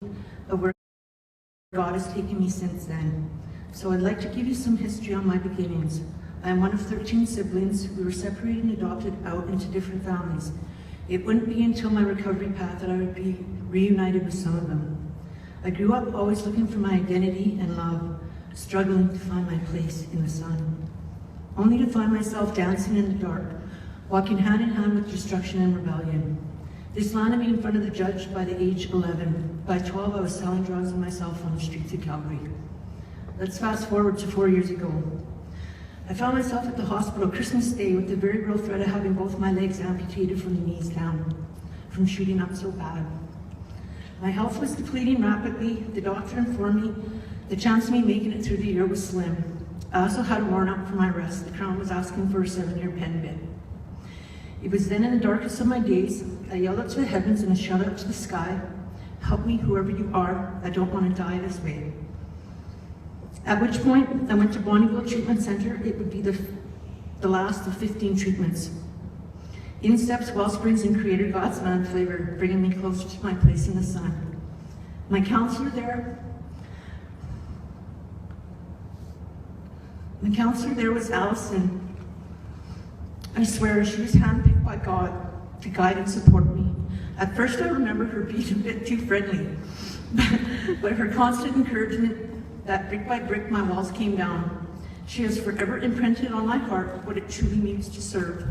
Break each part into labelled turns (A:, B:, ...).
A: of where God has taken me since then. So I'd like to give you some history on my beginnings. I am one of 13 siblings. We were separated and adopted out into different families. It wouldn't be until my recovery path that I would be reunited with some of them. I grew up always looking for my identity and love, struggling to find my place in the sun, only to find myself dancing in the dark, walking hand in hand with destruction and rebellion. This landed me in front of the judge by the age 11. By 12, I was selling drugs and myself on the streets of Calgary. Let's fast forward to 4 years ago. I found myself at the hospital Christmas Day with the very real threat of having both my legs amputated from the knees down, from shooting up so bad. My health was depleting rapidly. The doctor informed me the chance of me making it through the year was slim. I also had a warrant out for my arrest. The Crown was asking for a 7-year pen bid. It was then in the darkest of my days, I yelled up to the heavens and I shouted up to the sky, "Help me, whoever you are, I don't want to die this way." At which point, I went to Bonnyville Treatment Center. It would be the last of 15 treatments. In steps Wellsprings and Creator God's Man flavor, bringing me closer to my place in the sun. My counselor there was Allison. I swear, she was handpicked by God to guide and support me. At first, I remember her being a bit too friendly, but her constant encouragement that brick by brick my walls came down. She has forever imprinted on my heart what it truly means to serve.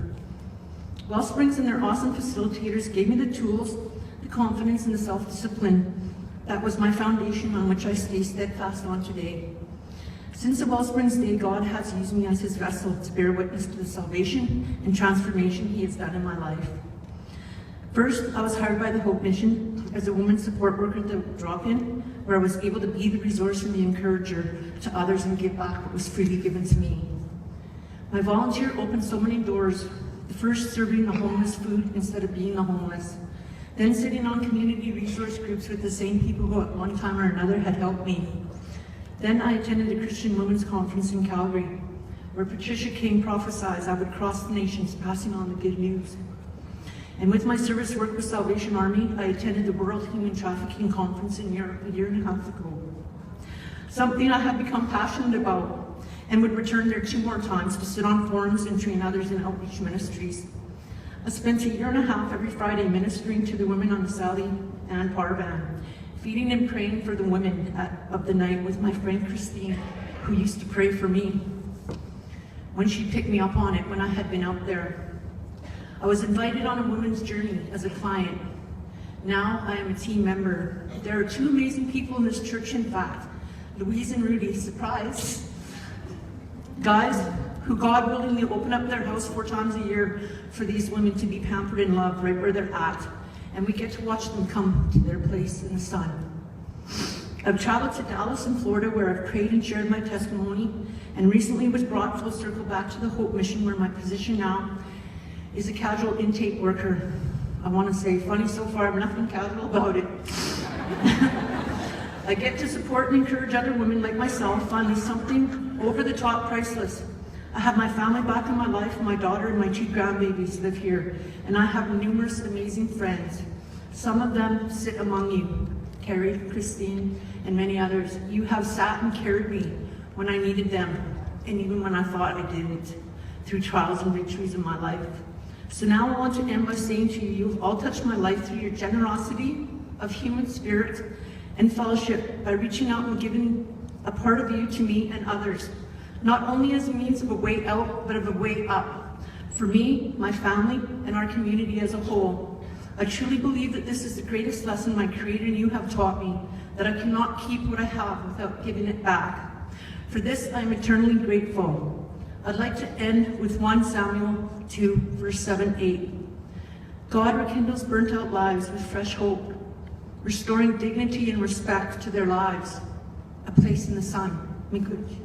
A: Wellsprings and their awesome facilitators gave me the tools, the confidence, and the self-discipline. That was my foundation on which I stay steadfast on today. Since the Wellsprings day, God has used me as his vessel to bear witness to the salvation and transformation he has done in my life. First, I was hired by the Hope Mission as a women's support worker at the drop-in, where I was able to be the resource and the encourager to others and give back what was freely given to me. My volunteer opened so many doors. The first, serving the homeless food instead of being the homeless. Then sitting on community resource groups with the same people who at one time or another had helped me. Then I attended a Christian Women's Conference in Calgary, where Patricia King prophesied I would cross the nations passing on the good news. And with my service work with Salvation Army, I attended the World Human Trafficking Conference in Europe a year and a half ago. Something I have become passionate about and would return there 2 more times to sit on forums and train others in outreach ministries. I spent a year and a half every Friday ministering to the women on the Sally Ann Parvan, feeding and praying for the women of the night with my friend Christine, who used to pray for me when she picked me up on it when I had been out there. I was invited on a women's journey as a client. Now I am a team member. There are 2 amazing people in this church, in fact, Louise and Rudy, surprise. Guys who God willingly open up their house 4 times a year for these women to be pampered and loved right where they're at. And we get to watch them come to their place in the sun. I've traveled to Dallas in Florida, where I've prayed and shared my testimony, and recently was brought full circle back to the Hope Mission, where my position now is a casual intake worker. I want to say, funny so far, nothing casual about it. I get to support and encourage other women like myself, finding something over the top priceless. I have my family back in my life. My daughter and my 2 grandbabies live here, and I have numerous amazing friends. Some of them sit among you, Carrie, Christine, and many others. You have sat and carried me when I needed them, and even when I thought I didn't, through trials and victories in my life. So now I want to end by saying to you, you've all touched my life through your generosity of human spirit and fellowship by reaching out and giving a part of you to me and others, not only as a means of a way out, but of a way up. For me, my family, and our community as a whole, I truly believe that this is the greatest lesson my Creator and you have taught me, that I cannot keep what I have without giving it back. For this, I am eternally grateful. I'd like to end with 1 Samuel 2, verse 7-8. God rekindles burnt out lives with fresh hope, restoring dignity and respect to their lives, a place in the sun. Mikuj.